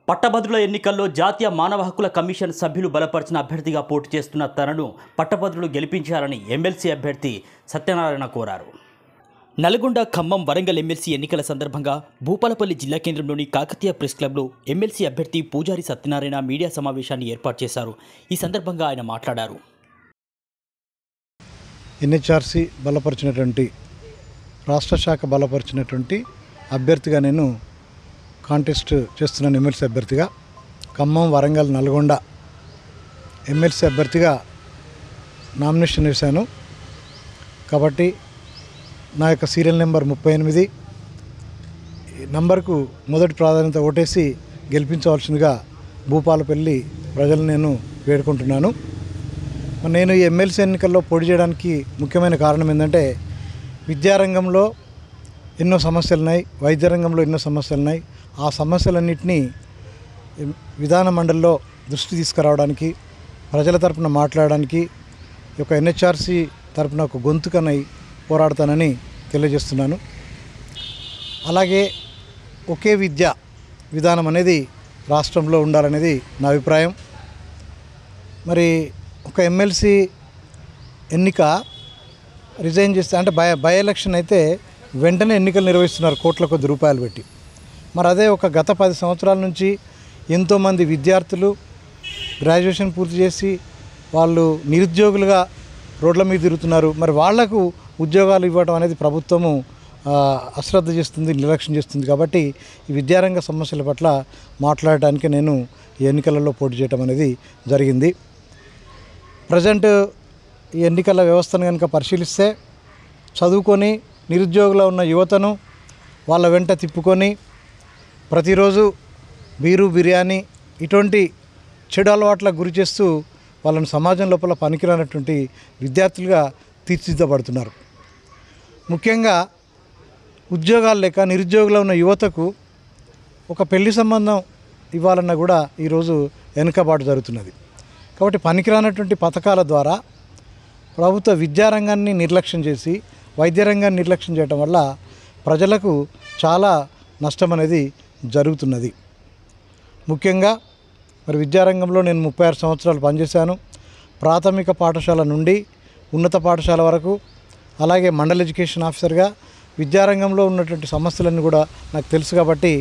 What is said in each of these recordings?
పట్టభద్రుల ఎన్నికల్లో జాతీయ మానవ హక్కుల కమిషన్ సభ్యులు బలపరిచిన అభ్యర్థిగా పోటీ చేస్తున్న తనను పట్టభద్రులు గెలిపించాలని ఎమ్మెల్సీ అభ్యర్థి సత్యనారాయణ కోరారు. నల్గొండ, ఖమ్మం, వరంగల్ ఎమ్మెల్సీ ఎన్నికల సందర్భంగా భూపాలపల్లి జిల్లా కేంద్రంలోని కాకతీయ ప్రెస్ క్లబ్లో ఎమ్మెల్సీ అభ్యర్థి పూజారి సత్యనారాయణ మీడియా సమావేశాన్ని ఏర్పాటు చేశారు. ఈ సందర్భంగా ఆయన మాట్లాడారు. ఎన్హెచ్ఆర్సీ బలపరిచినటువంటి రాష్ట్ర శాఖ బలపరిచినటువంటి అభ్యర్థిగా నేను కాంటెస్ట్ చేస్తున్నాను. ఎమ్మెల్సీ అభ్యర్థిగా ఖమ్మం, వరంగల్, నల్గొండ ఎమ్మెల్సీ అభ్యర్థిగా నామినేషన్ వేశాను. కాబట్టి నా యొక్క సీరియల్ నెంబర్ 38 నంబర్కు మొదటి ప్రాధాన్యత ఓటేసి గెలిపించవలసిందిగా భూపాలపల్లి ప్రజలను నేను వేడుకుంటున్నాను. నేను ఈ ఎమ్మెల్సీ ఎన్నికల్లో పోటీ చేయడానికి ముఖ్యమైన కారణం ఏంటంటే విద్యారంగంలో ఎన్నో సమస్యలు ఉన్నాయి, వైద్య రంగంలో ఎన్నో సమస్యలు ఉన్నాయి. ఆ సమస్యలన్నింటినీ విధాన మండలిలో దృష్టి తీసుకురావడానికి, ప్రజల తరపున మాట్లాడడానికి ఈ యొక్క ఎన్హెచ్ఆర్సీ తరపున ఒక గొంతుకనై పోరాడతానని తెలియజేస్తున్నాను. అలాగే ఒకే విద్యా విధానం అనేది రాష్ట్రంలో ఉండాలనేది నా అభిప్రాయం. మరి ఒక ఎమ్మెల్సీ ఎన్నిక రిజైన్ చేస్తే అంటే బై ఎలక్షన్ అయితే వెంటనే ఎన్నికలు నిర్వహిస్తున్నారు కోట్ల కొద్ది రూపాయలు పెట్టి. మరి అదే ఒక గత 10 సంవత్సరాల నుంచి ఎంతోమంది విద్యార్థులు గ్రాడ్యుయేషన్ పూర్తి చేసి వాళ్ళు నిరుద్యోగులుగా రోడ్ల మీద తిరుగుతున్నారు. మరి వాళ్లకు ఉద్యోగాలు ఇవ్వడం అనేది ప్రభుత్వము అశ్రద్ధ చేస్తుంది, నిర్లక్ష్యం చేస్తుంది. కాబట్టి ఈ విద్యారంగ సమస్యల పట్ల మాట్లాడటానికి నేను ఈ ఎన్నికలలో పోటీ చేయడం అనేది జరిగింది. ప్రజెంట్ ఈ ఎన్నికల వ్యవస్థను కనుక పరిశీలిస్తే చదువుకొని నిరుద్యోగులు ఉన్న యువతను వాళ్ళ వెంట తిప్పుకొని ప్రతిరోజు బీరు, బిర్యానీ ఇటువంటి చెడు అలవాట్లకు గురి చేస్తూ వాళ్ళని సమాజం లోపల పనికిరానటువంటి విద్యార్థులుగా తీర్చిదిద్దబడుతున్నారు. ముఖ్యంగా ఉద్యోగాలు లేక నిరుద్యోగులు ఉన్న యువతకు ఒక పెళ్లి సంబంధం ఇవ్వాలన్నా కూడా ఈరోజు వెనుకబాటు జరుగుతున్నది. కాబట్టి పనికిరానటువంటి పథకాల ద్వారా ప్రభుత్వ విద్యారంగాన్ని నిర్లక్ష్యం చేసి వైద్య రంగాన్ని నిర్లక్ష్యం చేయడం వల్ల ప్రజలకు చాలా నష్టం అనేది జరుగుతున్నది. ముఖ్యంగా మరి విద్యారంగంలో నేను 36 సంవత్సరాలు పనిచేశాను. ప్రాథమిక పాఠశాల నుండి ఉన్నత పాఠశాల వరకు, అలాగే మండల్ ఎడ్యుకేషన్ ఆఫీసర్గా విద్యారంగంలో ఉన్నటువంటి సమస్యలన్నీ కూడా నాకు తెలుసు. కాబట్టి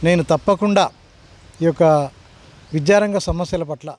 నేను తప్పకుండా ఈ యొక్క విద్యారంగ సమస్యల పట్ల